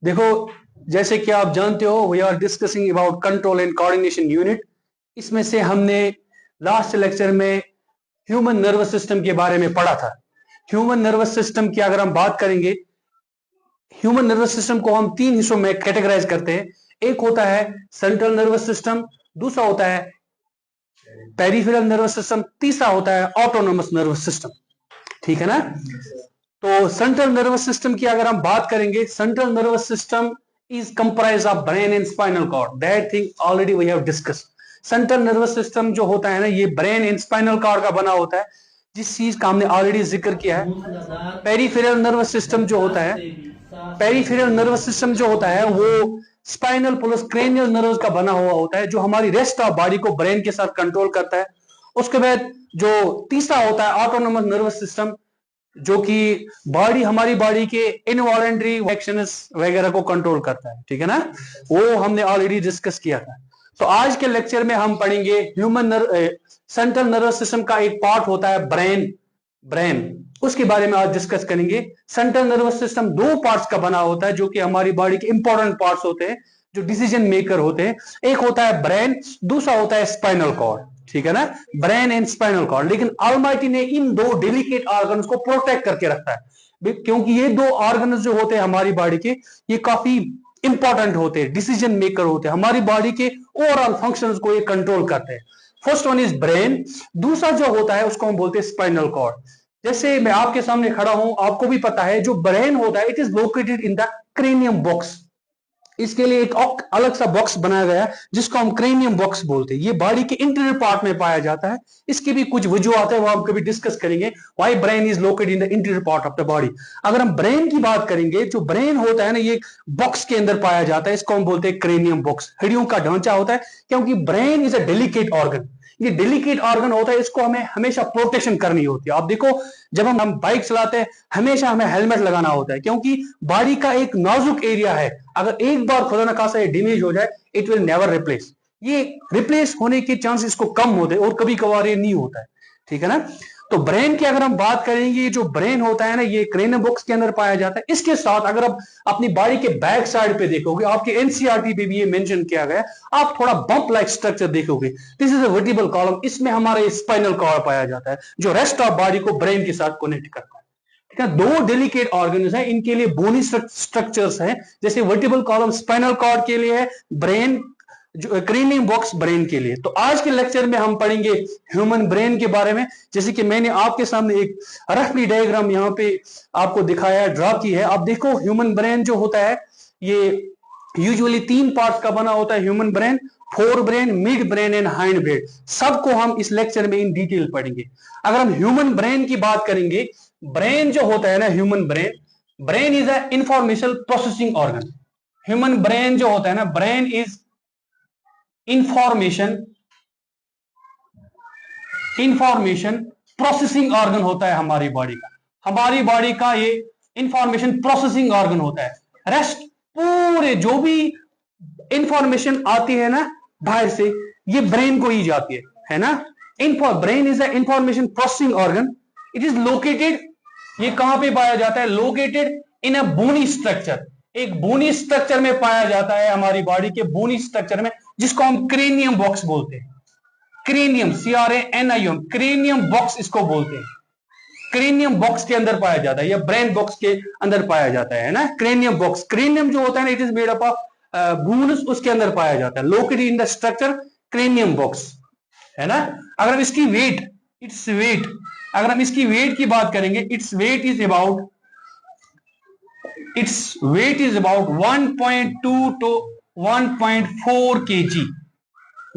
देखो, जैसे कि आप जानते हो, we are discussing about control and coordination unit. इसमें से हमने लास्ट लेक्चर में ह्यूमन नर्वस सिस्टम के बारे में पढ़ा था। ह्यूमन नर्वस सिस्टम की अगर हम बात करेंगे, ह्यूमन नर्वस सिस्टम को हम तीन हिस्सों में कैटेगराइज करते हैं। एक होता है सेंट्रल नर्वस सिस्टम, दूसरा होता है पेरिफेरल नर्वस सिस्टम, तीसरा होता है ऑटोनोमस नर्वस सिस्टम। ठीक है ना? तो सेंट्रल नर्वस सिस्टम की अगर हम बात करेंगे, central nervous system is comprise of brain and spinal cord. That thing already we have discuss. Central nervous system जो होता है ना, ये ब्रेन एंड स्पाइनल कॉर्ड का बना होता है, जिस चीज का हमने ऑलरेडी जिक्र किया है। पेरिफेरल नर्वस सिस्टम जो होता है, पेरिफेरल नर्वस सिस्टम जो होता है वो स्पाइनल प्लस क्रेनियल नर्व्स का बना हुआ होता है, जो हमारी रेस्ट ऑफ बॉडी को ब्रेन के साथ कंट्रोल करता है। उसके बाद जो तीसरा होता है ऑटोनोमस नर्वस सिस्टम, जो कि हमारी बॉडी के इनवॉलंटरी एक्शंस वगैरह को कंट्रोल करता है। ठीक है ना? वो हमने ऑलरेडी डिस्कस किया था। तो आज के लेक्चर में हम पढ़ेंगे सेंट्रल नर्वस सिस्टम का एक पार्ट होता है ब्रेन, उसके बारे में आज डिस्कस करेंगे। सेंट्रल नर्वस सिस्टम दो पार्ट्स का बना होता है, जो कि हमारी बॉडी के इंपॉर्टेंट पार्ट्स होते हैं, जो डिसीजन मेकर होते हैं। एक होता है ब्रेन, दूसरा होता है स्पाइनल कॉर्ड। ठीक है ना? Brain and spinal cord. लेकिन ऑलमाइटी ने इन दो डेलिकेट ऑर्गन्स को प्रोटेक्ट करके रखा है, क्योंकि ये दो ऑर्गन्स जो होते हैं हमारी बॉडी के, ये काफी इंपॉर्टेंट होते हैं, डिसीजन मेकर होते हैं, हमारी बॉडी के ओवरऑल फंक्शंस को ये कंट्रोल करते हैं। फर्स्ट वन इज ब्रेन, दूसरा जो होता है उसको हम बोलते हैं स्पाइनल कॉर्ड। जैसे मैं आपके सामने खड़ा हूं, आपको भी पता है जो ब्रेन होता है, it is located in the cranium box. इसके लिए एक अलग सा बॉक्स बनाया गया है, जिसको हम क्रेनियम बॉक्स बोलते हैं। ये बॉडी के इंटीरियर पार्ट में पाया जाता है। इसकी भी कुछ वजूहत है, वो हम कभी डिस्कस करेंगे, why brain is located in the interior part of the body. अगर हम ब्रेन की बात करेंगे, जो ब्रेन होता है ना, ये बॉक्स के अंदर पाया जाता है, इसको हम बोलते हैं क्रेनियम बॉक्स। हड्डियों का ढांचा होता है, क्योंकि brain is a delicate organ. ये डेलिकेट ऑर्गन होता है, इसको हमें हमेशा प्रोटेक्शन करनी होती है। आप देखो, जब हम बाइक चलाते हैं, हमेशा हमें हेलमेट लगाना होता है, क्योंकि बॉडी का एक नाजुक एरिया है, अगर एक बार खुदा न खासा ये डैमेज हो जाए, इट विल नेवर रिप्लेस। ये रिप्लेस होने के चांसेस को कम होते हैं, और कभी कभार ये नहीं होता है। ठीक है ना? तो ब्रेन की अगर हम बात करेंगे, जो ब्रेन होता है ना, ये क्रेनियम बॉक्स के अंदर पाया जाता है। इसके साथ अगर आप अपनी बॉडी के बैक साइड पे देखोगे, आपके एनसीईआरटी पे भी ये मेंशन किया गया, आप थोड़ा बम्प लाइक स्ट्रक्चर देखोगे। This is a vertebral column. इसमें हमारा स्पाइनल कॉर्ड पाया जाता है, जो रेस्ट ऑफ बॉडी को ब्रेन के साथ कनेक्ट करता है। ठीक है? दो डेलिकेट ऑर्गन्स हैं, इनके लिए बोनी स्ट्रक्चर्स हैं। जैसे वर्टिब्रल कॉलम स्पाइनल कॉर्ड के लिए है, ब्रेन जो क्रेनियम बॉक्स ब्रेन के लिए। तो आज के लेक्चर में हम पढ़ेंगे ह्यूमन ब्रेन के बारे में। जैसे कि मैंने आपके सामने एक रफली डायग्राम यहाँ पे आपको दिखाया, ड्रा की है। आप देखो, ह्यूमन ब्रेन जो होता है, ये यूजुअली तीन पार्ट्स का बना होता है। Human brain, fore brain, mid brain and hind brain. सबको हम इस लेक्चर में इन डिटेल पढ़ेंगे। अगर हम ह्यूमन ब्रेन की बात करेंगे, ब्रेन जो होता है ना, human brain is a information processing organ. Human brain जो होता है ना, brain is information processing organ होता है हमारी बॉडी का। हमारी बॉडी का ये इंफॉर्मेशन प्रोसेसिंग ऑर्गन होता है। रेस्ट पूरे जो भी इंफॉर्मेशन आती है ना बाहर से, ये ब्रेन को ही जाती है ना? Brain is a information processing organ. It is located, ये कहां पे पाया जाता है? Located in a bony structure. एक बोनी स्ट्रक्चर में पाया जाता है, हमारी बॉडी के बोनी स्ट्रक्चर में, जिसको हम क्रेनियम बॉक्स बोलते हैं। क्रेनियम, CRANIUM, क्रेनियम बॉक्स इसको बोलते हैं। क्रेनियम बॉक्स के अंदर पाया जाता है, या ब्रेन बॉक्स के अंदर पाया जाता है ना, क्रेनियम बॉक्स। क्रेनियम जो होता है ना, it is made up of bones, उसके अंदर पाया जाता है, located in the structure cranium box, है ना? अगर हम इसकी वेट, अगर हम इसकी वेट की बात करेंगे, its weight is about 1.2 to 1.4 kg।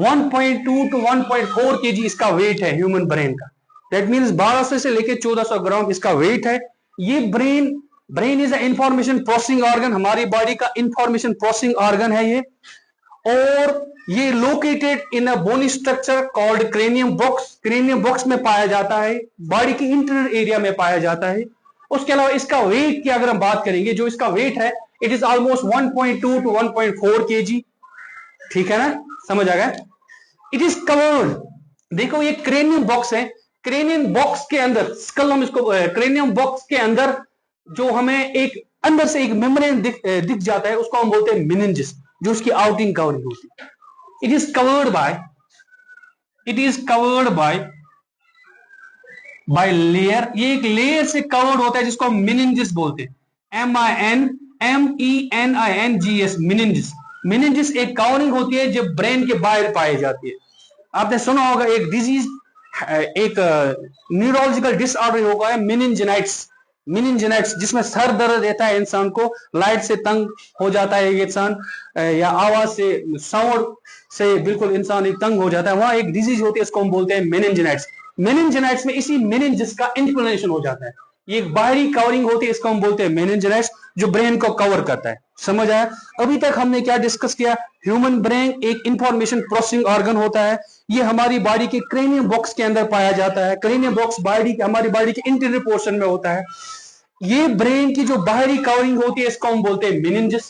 1.2 to 1.4 kg इसका वेट है ह्यूमन ब्रेन का। दैट मीन्स 1200 से लेके 1400 ग्राम इसका वेट है। ये brain is a information processing organ, हमारी बॉडी का इंफॉर्मेशन प्रोसेसिंग ऑर्गन है ये। और ये located in a bony structure called cranium box. Cranium box में पाया जाता है, बॉडी के इंटीरियर एरिया में पाया जाता है। उसके अलावा इसका वेट की अगर हम बात करेंगे, जो इसका वेट है, it is almost 1.2 to 1.4 kg। ठीक है ना? समझ आ गया? इट इज कवर्ड, देखो ये क्रेनियम बॉक्स है। क्रेनियम बॉक्स के अंदर स्कल, हम इसको क्रेनियम बॉक्स के अंदर जो हमें एक अंदर से एक मेम्ब्रेन दिख जाता है, उसको हम बोलते हैं मेनिंजेस, जो उसकी आउटिंग कवरिंग होती है। It is covered by layer, ये एक लेयर से कवर्ड होता है जिसको हम मेनिंजेस बोलते हैं, MENINGS, मेनिंजेस। मेनिंजेस एक कवरिंग होती है जो ब्रेन के बाहर पाई जाती है। आपने सुना होगा एक डिजीज, एक न्यूरोलॉजिकल डिसऑर्डर होगा है मेनिंजाइटिस, जिसमें सर दर्द रहता है इंसान को, लाइट से तंग हो जाता है ये इंसान, या आवाज से, साउंड से बिल्कुल इंसान एक तंग हो जाता है, वहां एक डिजीज होती है, इसको हम बोलते हैं मेनिंजाइटिस। मेनिंजाइटिस में इसी मेनिंजेस का इन्फ्लेमेशन हो जाता है, ये एक बाहरी कवरिंग होती है, इसको हम बोलते हैं मेनिंजाइटिस, जो ब्रेन को कवर करता है। समझ आया? अभी तक हमने क्या डिस्कस किया? ह्यूमन ब्रेन एक इंफॉर्मेशन प्रोसेसिंग ऑर्गन होता है, ये हमारी बॉडी के क्रेनियम बॉक्स के अंदर पाया जाता है। क्रेनियम बॉक्स हमारी बॉडी के इंटीरियर पोर्शन में होता है। ये ब्रेन की जो बाहरी कवरिंग होती है, इसको हम बोलते हैं मेनिंजेस।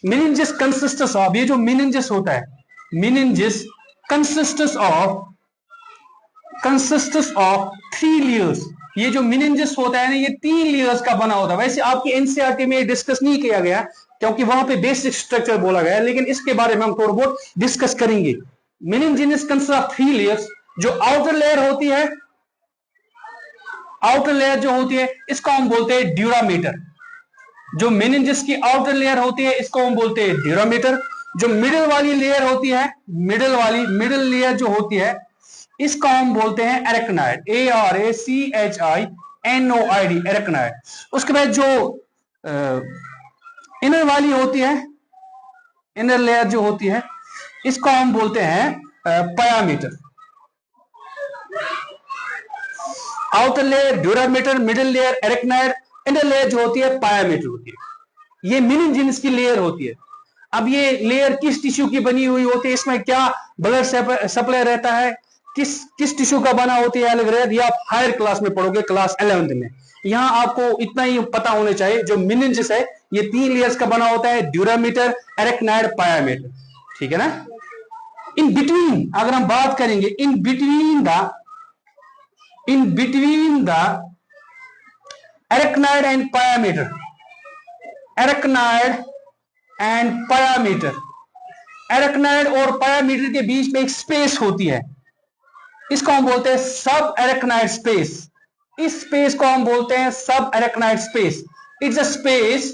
मेनिंजेस कंसिस्ट्स ऑफ, ये जो मेनिंजेस होता है, मेनिंजेस कंसिस्ट्स ऑफ 3 लेयर्स। ये जो मेनिंजेस होता है ना, ये 3 लेयर्स का बना होता है। वैसे आपकी एनसीईआरटी में डिस्कस नहीं किया गया क्योंकि वहां पे बेसिक स्ट्रक्चर बोला गया है, लेकिन इसके बारे में हम थोड़ा बहुत डिस्कस करेंगे। Meninges consist of 3 layers. जो आउटर लेयर होती है, आउटर लेयर जो होती है, इसको हम बोलते हैं ड्यूरामीटर। जो मेनिंजेस की आउटर लेयर होती है, इसको हम बोलते हैं ड्यूरामीटर। जो मिडिल वाली लेयर होती है, मिडिल लेयर जो होती है, इसको हम बोलते हैं एरेक्नाइड, ARACHINOID, एरेक्नाइड। उसके बाद जो इनर वाली होती है, इनर लेयर जो होती है, इसको हम बोलते हैं pia mater. Outer layer dura mater, middle layer arachnid, inner layer जो होती है पायामीटर होती है। ये मेनिंजेस की लेयर होती है। अब ये लेयर किस टिश्यू की बनी हुई होती है, इसमें क्या ब्लड सप्लाई रहता है, किस टिश्यू का बना होती है अलग रहता है, आप हायर क्लास में पढ़ोगे, क्लास 11th में। यहां आपको इतना ही पता होना चाहिए, जो मेनिंजेस है ये 3 लेयर्स का बना होता है, ड्यूरामीटर, एरेक्नाइड, पायामीटर। ठीक है ना? इन बिटवीन अगर हम बात करेंगे, in between the arachnid and pia mater, arachnid और पायामीटर के बीच में एक स्पेस होती है, इसको हम बोलते हैं सब एरेक्नाइड स्पेस। इस स्पेस को हम बोलते हैं सब arachnid space. It's a space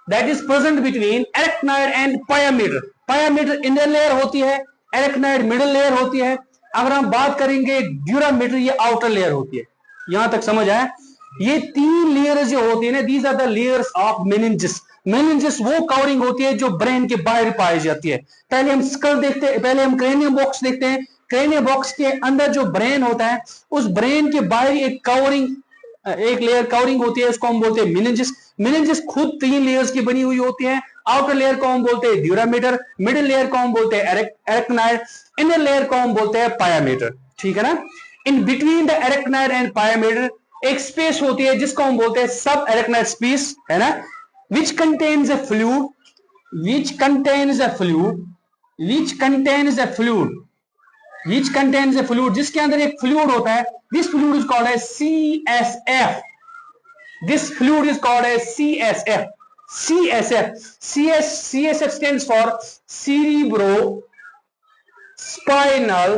that is present between arachnid and pia mater. Pia mater inner layer होती है, एरेक्नाइड मिडिल लेयर होती है। अगर हम बात करेंगे ड्यूरामीटर, ये आउटर लेयर होती है। यहां तक समझ आया? ये 3 लेयर्स जो होती है ना, these are the layers of meninges. Meninges वो कवरिंग होती है जो ब्रेन के बाहर पाई जाती है। पहले हम स्कल देखते हैं, पहले हम क्रेनियम बॉक्स देखते हैं। क्रेनियम बॉक्स के अंदर जो ब्रेन होता है, उस ब्रेन के बाहर एक लेयर कवरिंग होती है, उसको हम बोलते हैं मेनिंजेस। मेनिंजेस खुद 3 लेयर्स की बनी हुई होती है। आउटर लेयर को हम बोलते हैं ड्यूरामीटर, मिडिल लेयर को हम बोलते हैं एरेक्नाइड, इनर लेयर को हम बोलते हैं पायामीटर। ठीक है ना? In between the arachnid and pia mater एक स्पेस होती है जिसको हम बोलते हैं सब एरेक्नाइड स्पेस, है ना? which contains a fluid, जिसके अंदर एक फ्लूइड होता है। This fluid is called as CSF। CSF stands for cerebrospinal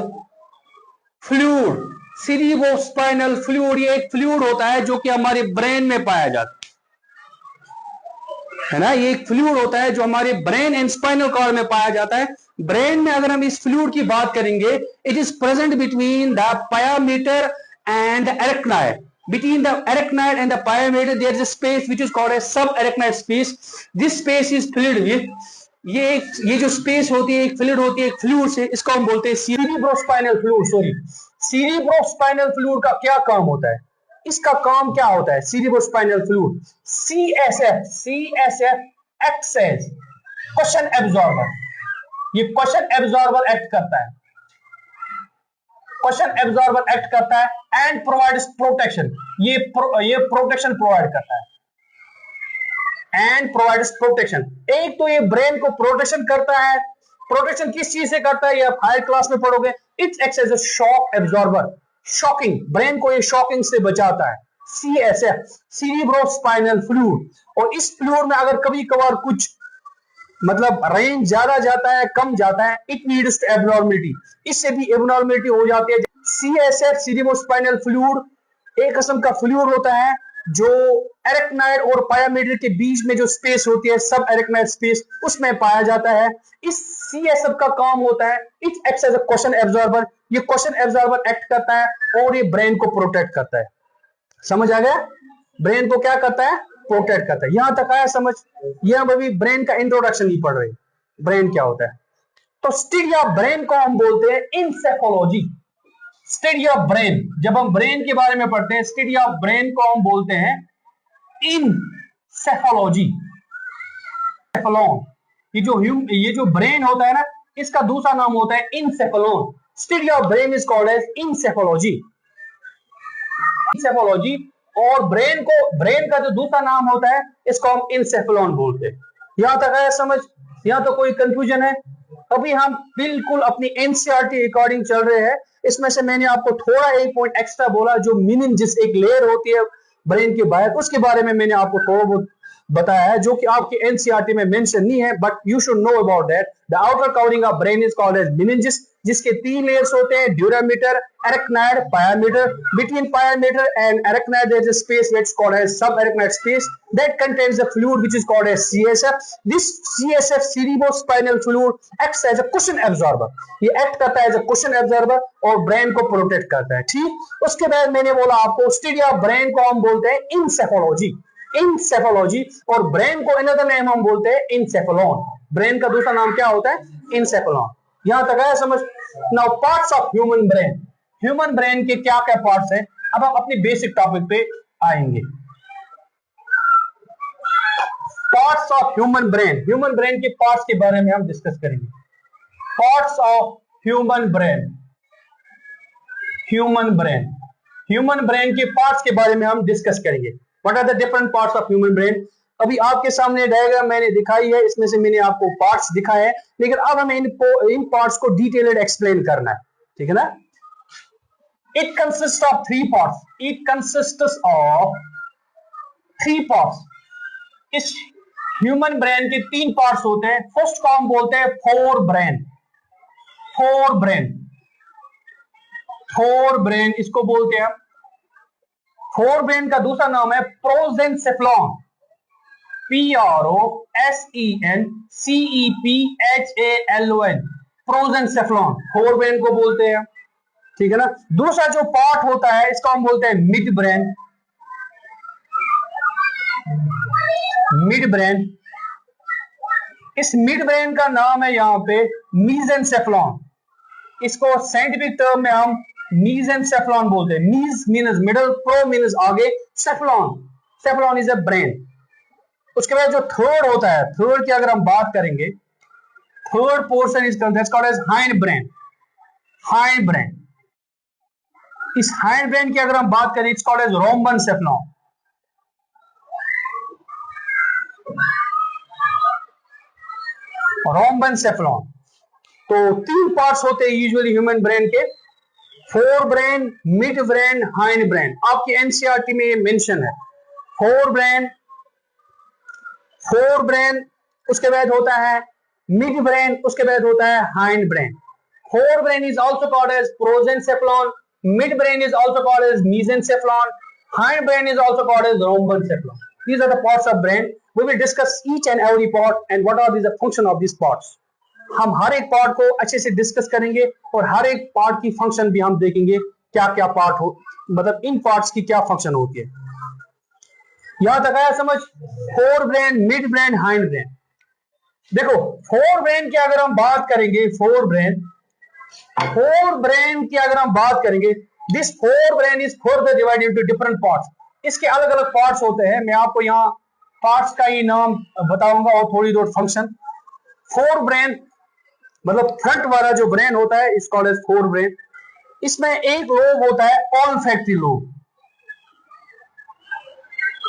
fluid। cerebrospinal fluid ये एक फ्लूइड होता है जो कि हमारे ब्रेन में पाया जाता है ना? ये एक फ्लूइड होता है जो हमारे ब्रेन एंड स्पाइनल कॉर्ड में पाया जाता है। ब्रेन में अगर हम इस फ्लूइड की बात करेंगे, it is present between the pia mater and arachnid. Between the arachnoid and the pyometer there is a space which is called as subarachnoid space. This space is filled with, ये जो space होती है, एक fluid होती है, एक fluid से, इसको हम बोलते हैं cerebrospinal fluid। cerebrospinal fluid का क्या काम होता है? इसका काम क्या होता है? cerebrospinal fluid CSF acts as cushion absorber। ये cushion absorber एक्ट करता है एंड प्रोवाइड्स प्रोटेक्शन। ये प्रोटेक्शन प्रोवाइड करता है एंड प्रोवाइड्स प्रोटेक्शन। एक तो ये ब्रेन को प्रोटेक्शन करता है। प्रोटेक्शन किस चीज से करता है, ये आप हायर क्लास में पढ़ोगे। It's acts as a shock absorber. Shocking, brain को ये शॉकिंग से बचाता है। CSF, cerebrospinal fluid. और इस फ्लूइड में अगर कभी कभार कुछ मतलब रेंज ज्यादा जाता है, कम जाता है, इट लीड्स टू एब्नॉर्मलिटी, इससे भी एब्नॉर्मलिटी हो जाती है। CSF, सीरिब्रोस्पाइनल फ्लूइड, एक किस्म का फ्लूइड होता है जो एरेक्नाइड और पायामेटर के बीच में जो स्पेस होती है, सब एरेक्नाइड स्पेस, उसमें पाया जाता है। इस CSF का काम होता है, it acts as a question absorber, ये क्वेश्चन एब्जॉर्बर एक्ट करता है और ये ब्रेन को प्रोटेक्ट करता है। समझ आ गया? ब्रेन को क्या करता है? प्रोटेक्ट करता है। यहां तक आया समझ? ये हम अभी ब्रेन का इंट्रोडक्शन नहीं पढ़ रहे, ब्रेन क्या होता है। तो स्टडी ऑफ ब्रेन को हम बोलते हैं इंसेफोलॉजी। स्टडी ऑफ ब्रेन, जब हम ब्रेन के बारे में पढ़ते हैं, स्टडी ऑफ ब्रेन को हम बोलते हैं इंसेफोलॉजी। ये जो ब्रेन होता है ना, इसका दूसरा नाम होता है encephalon. Study of brain is called as encephalology. Encephalology. और ब्रेन का जो दूसरा नाम होता है, इसको हम इंसेफेलॉन बोलते हैं। यहां तक है समझ? यहां तो कोई कंफ्यूजन है? अभी हम बिल्कुल अपनी एनसीईआरटी अकॉर्डिंग चल रहे हैं। इसमें से मैंने आपको थोड़ा एक पॉइंट एक्स्ट्रा बोला, जो मेनिंजेस एक लेयर होती है ब्रेन के बाहर, उसके बारे में मैंने आपको थोड़ा बहुत बताया है, जो कि आपकी एनसीईआरटी में मेंशन नहीं है, but you should know about that. The outer covering of brain is called as meninges, जिसके 3 लेयर्स होते हैं, dura mater, arachnoid, pia mater. Between pia mater and arachnoid there is a space which is called as subarachnoid space that contains a fluid which is called as CSF. This CSF, cerebrospinal fluid, acts as a cushion absorber. ये act करता है as a question absorber और brain को protect करता है। ठीक, उसके बाद मैंने बोला आपको स्टडी ऑफ ब्रेन को हम बोलते हैं इंसेफोलॉजी। इंसेफोलॉजी। और ब्रेन को अनदर नेम हम बोलते हैं इंसेफेलॉन। ब्रेन का दूसरा नाम क्या होता है? इंसेफेलॉन। यहां तक आया समझ? Now parts of human brain. Human brain के क्या क्या पार्ट्स हैं? अब हम अपनी बेसिक टॉपिक पे आएंगे। Parts of human brain. Human brain के पार्ट्स के बारे में हम डिस्कस करेंगे। Parts of human brain. Human brain, human brain के पार्ट्स के बारे में हम डिस्कस करेंगे। What are the different parts of human brain? अभी आपके सामने डायग्राम मैंने दिखाई है, इसमें से मैंने आपको पार्ट्स दिखाए हैं, लेकिन अब हमें इन पार्ट्स को डिटेल्ड एक्सप्लेन करना है। ठीक है ना? It consist of 3 parts. It consist of 3 parts. इस ह्यूमन ब्रेन के 3 पार्ट्स होते हैं। फर्स्ट को हम बोलते हैं fore brain. Fore brain, fore brain इसको बोलते हैं। फोर ब्रेन का दूसरा नाम है प्रोजेंसेफ्लॉन। PROSENCEPHALON, प्रोजेंसेफ्लॉन, फोर ब्रेन को बोलते हैं। ठीक है ना? दूसरा जो पार्ट होता है, इसको हम बोलते हैं मिड ब्रेन। मिड ब्रेन, इस मिड ब्रेन का नाम है यहां पे मीजेंसेफ्लॉन। इसको साइंटिफिक टर्म में हम मीजेंसेफ्लॉन बोलते हैं। मीज मीन्स मिडल, प्रो मीन्स आगे, सेफ्लॉन, सेफ्लॉन इज अ ब्रेन। उसके बाद जो थर्ड होता है, थर्ड की अगर हम बात करेंगे, third portion is called as hind brain. Hind brain, इस हाइंड ब्रेन की अगर हम बात करें, it's called as rhombencephalon. Rhombencephalon. तो 3 पार्ट्स होते हैं यूजुअली ह्यूमन ब्रेन के, fore brain, mid brain, hind brain. आपकी एनसीईआरटी में ये मेंशन है। फोर ब्रेन, फोर ब्रेन, उसके बाद होता है मिड ब्रेन, उसके बाद होता है hind brain. Fore brain is also called as prosencephalon, mid brain is also called as mesencephalon, hind brain is also called as rhombencephalon. These are the parts of brain. We will discuss each and every part and what are the function of these parts. हम हर एक part को अच्छे से discuss करेंगे और हर एक part की function भी हम देखेंगे, क्या क्या पार्ट हो, मतलब इन पार्ट्स की क्या फंक्शन होती है। यहां तक आया समझ? Four brain, mid brain, hind brain. देखो फोर ब्रेन की अगर हम बात करेंगे, फोर ब्रेन की अगर हम बात करेंगे, this four brain is further divided into different parts. इसके अलग अलग पार्ट्स होते हैं। मैं आपको यहाँ पार्ट्स का ही नाम बताऊंगा और थोड़ी बहुत फंक्शन। फोर ब्रेन मतलब फ्रंट वाला जो ब्रेन होता है, इस कॉल्ड एज फोर ब्रेन। इसमें एक लोब होता है ऑल्फैक्टरी लोब।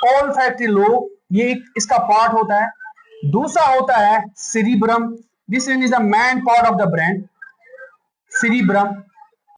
ऑल्फैक्टरी लोब ये इसका पार्ट होता है। दूसरा होता है cerebrum. This is the main part of the brain, सिरिब्रम।